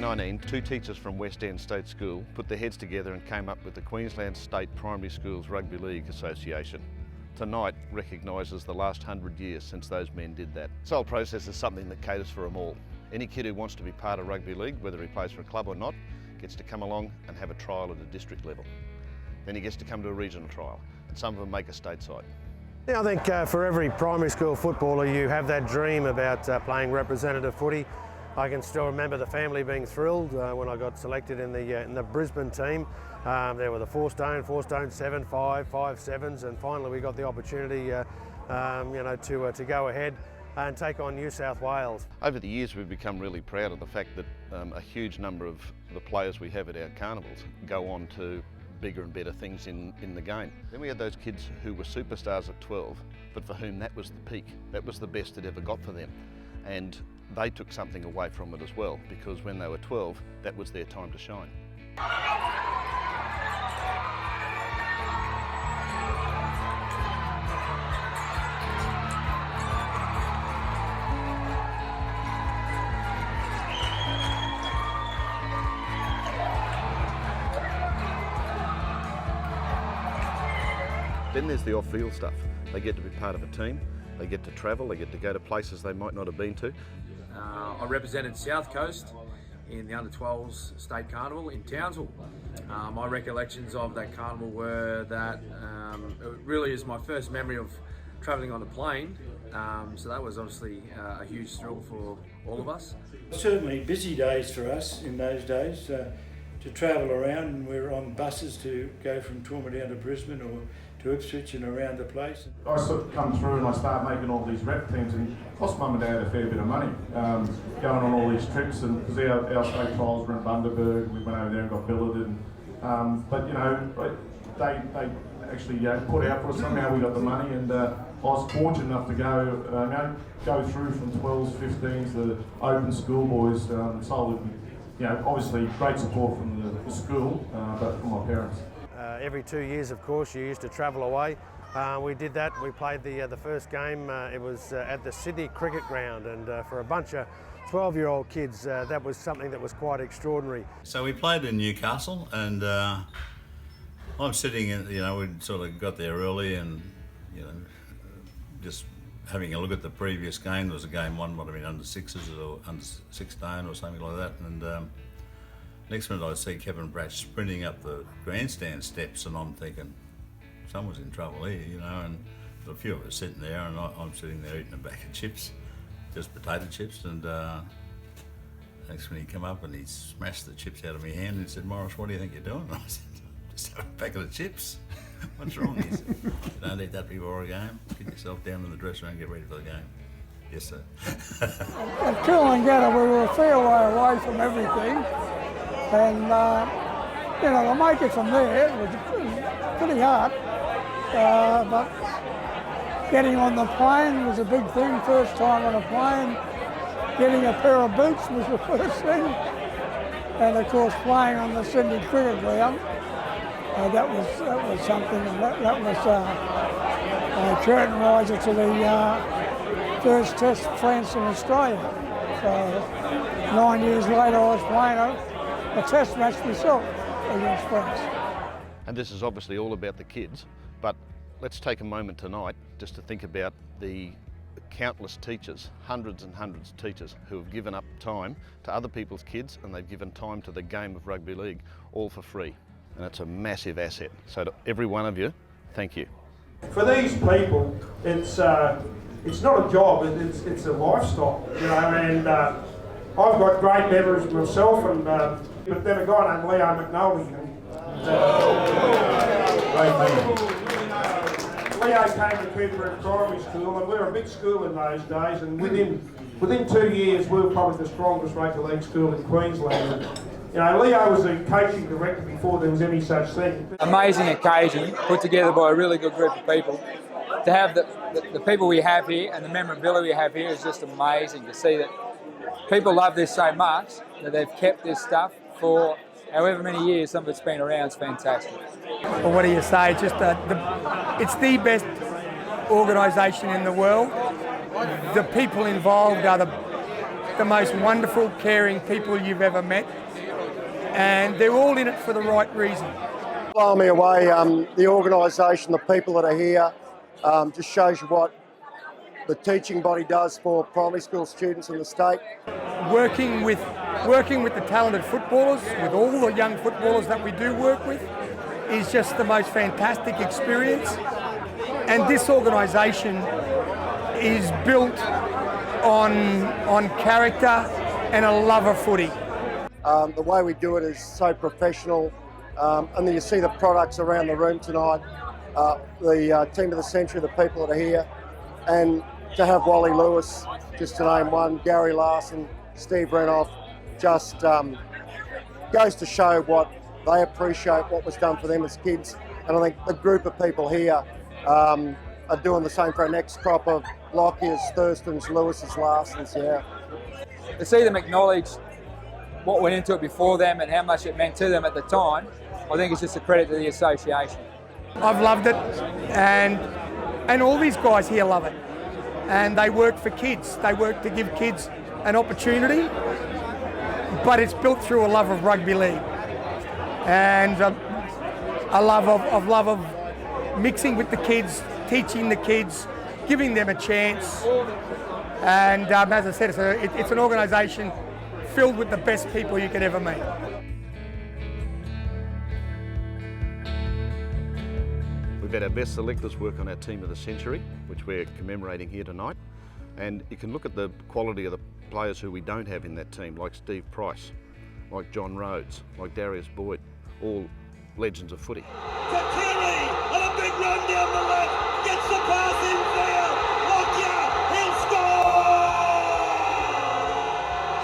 1919, two teachers from West End State School put their heads together and came up with the Queensland State Primary Schools Rugby League Association. Tonight recognises the last 100 years since those men did that. This whole process is something that caters for them all. Any kid who wants to be part of rugby league, whether he plays for a club or not, gets to come along and have a trial at a district level. Then he gets to come to a regional trial, and some of them make a stateside. Yeah, I think for every primary school footballer you have that dream about playing representative footy. I can still remember the family being thrilled when I got selected in the Brisbane team. There were the 4-stone 7, 5, 5-7s, and finally we got the opportunity to go ahead and take on New South Wales. Over the years we've become really proud of the fact that a huge number of the players we have at our carnivals go on to bigger and better things in the game. Then we had those kids who were superstars at 12, but for whom that was the peak. That was the best it ever got for them. And they took something away from it as well, because when they were 12, that was their time to shine. Then there's the off-field stuff. They get to be part of a team, they get to travel, they get to go to places they might not have been to. I represented South Coast in the Under-12s State Carnival in Townsville. My recollections of that carnival were that it really is my first memory of travelling on a plane, so that was obviously a huge thrill for all of us. Certainly busy days for us in those days to travel around, and we're on buses to go from Toowoomba down to Brisbane or to Ipswich and around the place. I sort of come through and I start making all these rep teams, and it cost mum and dad a fair bit of money going on all these trips, and because our state trials were in Bundaberg, we went over there and got billeted. But you know, they actually put out for us. Somehow we got the money, and I was fortunate enough to go through from 12s, 15s, the open schoolboys. So obviously great support from the school, but from my parents. Every 2 years, of course, you used to travel away. We did that. We played the first game. It was at the Sydney Cricket Ground, and for a bunch of 12-year-old kids, that was something that was quite extraordinary. So we played in Newcastle, and I'm sitting in, we'd sort of got there early, and just having a look at the previous game. There was a game one might have been under 6s or under 16 or something like that, and next minute I see Kevin Bratch sprinting up the grandstand steps, and I'm thinking, someone's in trouble here, and a few of us sitting there, and I'm sitting there eating a bag of chips, just potato chips, and next minute he come up and he smashed the chips out of my hand and he said, "Morris, what do you think you're doing?" And I said, "Just having a packet of chips." "What's wrong?" He said, "Don't eat that before a game. Get yourself down in the dressing room and get ready for the game." "Yes, sir." At Coolangatta we were a fair way away from everything, and to make it from there it was pretty hard, but getting on the plane was a big thing. First time on a plane, getting a pair of boots was the first thing, and of course playing on the Sydney Cricket Ground, that was something. That was a curtain riser to the first Test France and Australia. So 9 years later I was playing a Test match myself against France. And this is obviously all about the kids, but let's take a moment tonight just to think about the countless teachers, hundreds and hundreds of teachers who have given up time to other people's kids, and they've given time to the game of rugby league, all for free. And it's a massive asset. So to every one of you, thank you. For these people, it's not a job, it's a lifestyle, and I've got great memories myself, and but then a guy named Leo McNulty, Great man. Leo came to Cooper Primary School, and we were a big school in those days, and within 2 years we were probably the strongest rugby league school in Queensland. Leo was a coaching director before there was any such thing. Amazing occasion put together by a really good group of people. To have the people we have here and the memorability we have here is just amazing. To see that people love this so much that they've kept this stuff for however many years some of it's been around. It's fantastic. Well, what do you say? It's just it's the best organisation in the world. The people involved are the most wonderful, caring people you've ever met, and they're all in it for the right reason. Blow me away. The organisation, the people that are here, just shows you what the teaching body does for primary school students in the state. Working with the talented footballers, with all the young footballers that we do work with, is just the most fantastic experience. And this organisation is built on character and a love of footy. The way we do it is so professional, and then you see the products around the room tonight, the team of the century, the people that are here, and to have Wally Lewis, just to name one, Gary Larson, Steve Renoff, just goes to show what they appreciate, what was done for them as kids. And I think the group of people here are doing the same for our next crop of Lockyers, Thurstons, Lewises, Larsons, yeah. To see them acknowledge what went into it before them and how much it meant to them at the time, I think it's just a credit to the association. I've loved it, and all these guys here love it. And they work for kids. They work to give kids an opportunity, but it's built through a love of rugby league and a love of mixing with the kids, teaching the kids, giving them a chance. And as I said, it's an organisation filled with the best people you could ever meet. We've had our best selectors work on our team of the century, which we're commemorating here tonight. And you can look at the quality of the players who we don't have in that team, like Steve Price, like John Rhodes, like Darius Boyd, all legends of footy. To Keary, and a big run down the left, gets the pass in field, Lockyer, he'll score!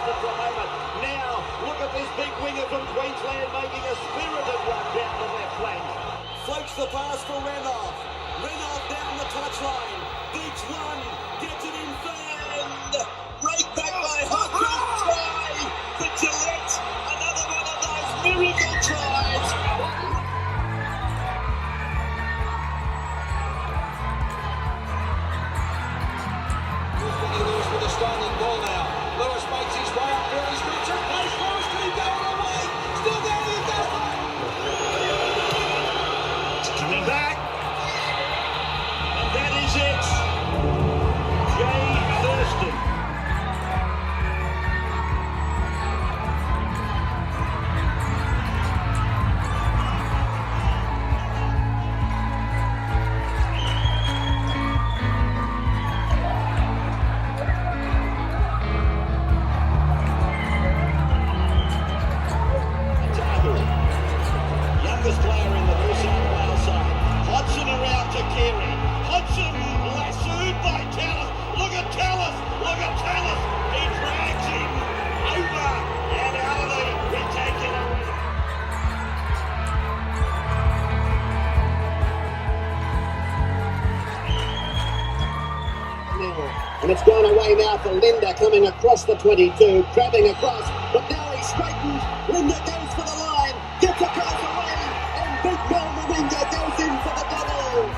Just a moment. Now, look at this big winger from Queensland making a spirited run down the left flank. Floats the pass for Renoff. Renoff down the touchline. Beats one. Gets it in third. Right back by Hopkins. Try for Gillette. Another one of those miracle tries. Lewis with a stolen ball now. Lewis makes his way up for his reach. Plays Lewis. Can he go all the way? Still there. He goes. Coming back, and that is it. Jay Thurston. Otago, youngest player in the New South Wales side. Hodgson around to Keary. Hodgson lassoed by Tallis. Look at Tallis. Look at Tallis. He drags him over and out of the retake it. And it's gone away now for Linda coming across the 22, crabbing across, but now he straightens. Linda goes for the line, gets across away, and Big Bill Linda goes in for the double.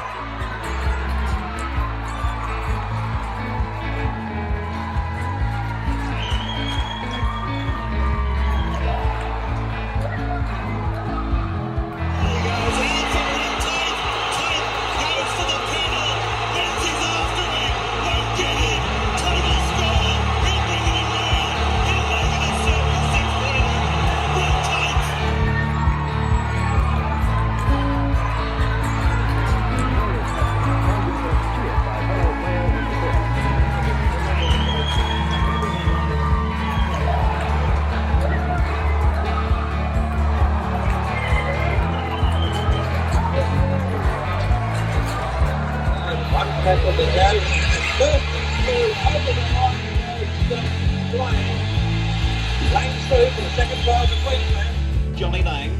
Johnny Lang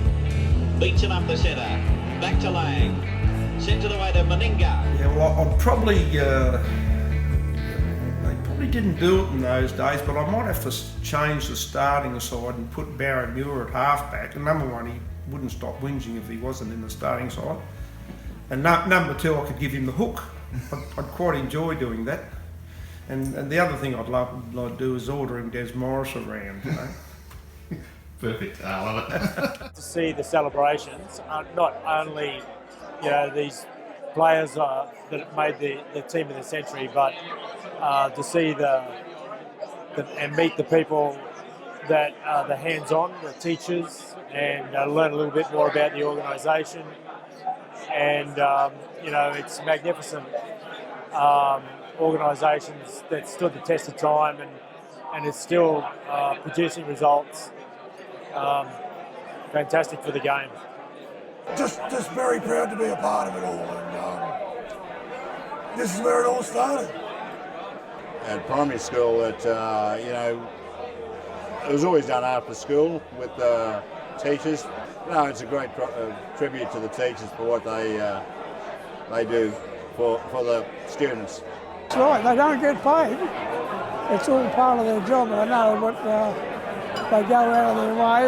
beats him up the centre. Back to Lang. Sent to the way to Meninga. Yeah, well, I'd probably, they probably didn't do it in those days, but I might have to change the starting side and put Barry Muir at halfback. And number one, he wouldn't stop whinging if he wasn't in the starting side. And number two, I could give him the hook. I'd quite enjoy doing that. And the other thing I'd like to do is ordering Des Morris around, you know. Perfect. I love it. To see the celebrations, not only these players that made the team of the century, but to see and meet the people that are the hands-on, the teachers, and learn a little bit more about the organisation. And it's magnificent organisations that stood the test of time, and it's still producing results. Fantastic for the game. Just very proud to be a part of it all, and this is where it all started. At primary school, it was always done after school with teachers. No, it's a great tribute to the teachers for what they do for the students. That's right, they don't get paid. It's all part of their job, I know, but they go out of their way,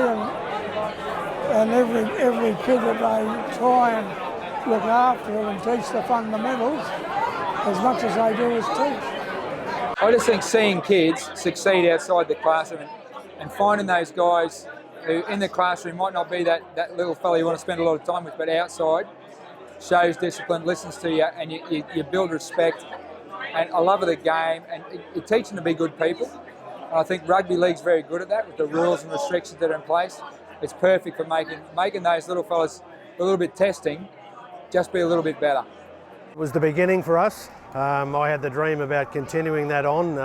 and every kid that they try and look after and teach the fundamentals as much as they do is teach. I just think seeing kids succeed outside the classroom and finding those guys who in the classroom might not be that little fella you want to spend a lot of time with, but outside shows discipline, listens to you, and you build respect and a love of the game, and you teach them to be good people. And I think rugby league's very good at that with the rules and restrictions that are in place. It's perfect for making those little fellas a little bit testing, just be a little bit better. It was the beginning for us. I had the dream about continuing that on.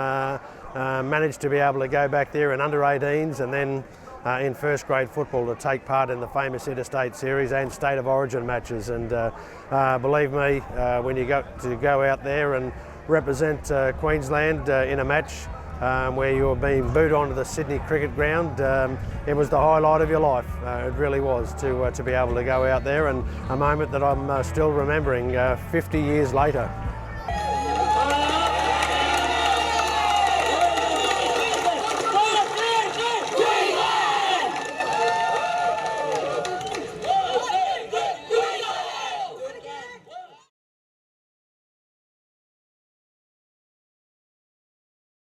Managed to be able to go back there in under 18s and then in first grade football to take part in the famous interstate series and state of origin matches. And believe me, when you got to go out there and represent Queensland in a match where you were being booed onto the Sydney cricket ground, it was the highlight of your life. It really was to be able to go out there, and a moment that I'm still remembering 50 years later.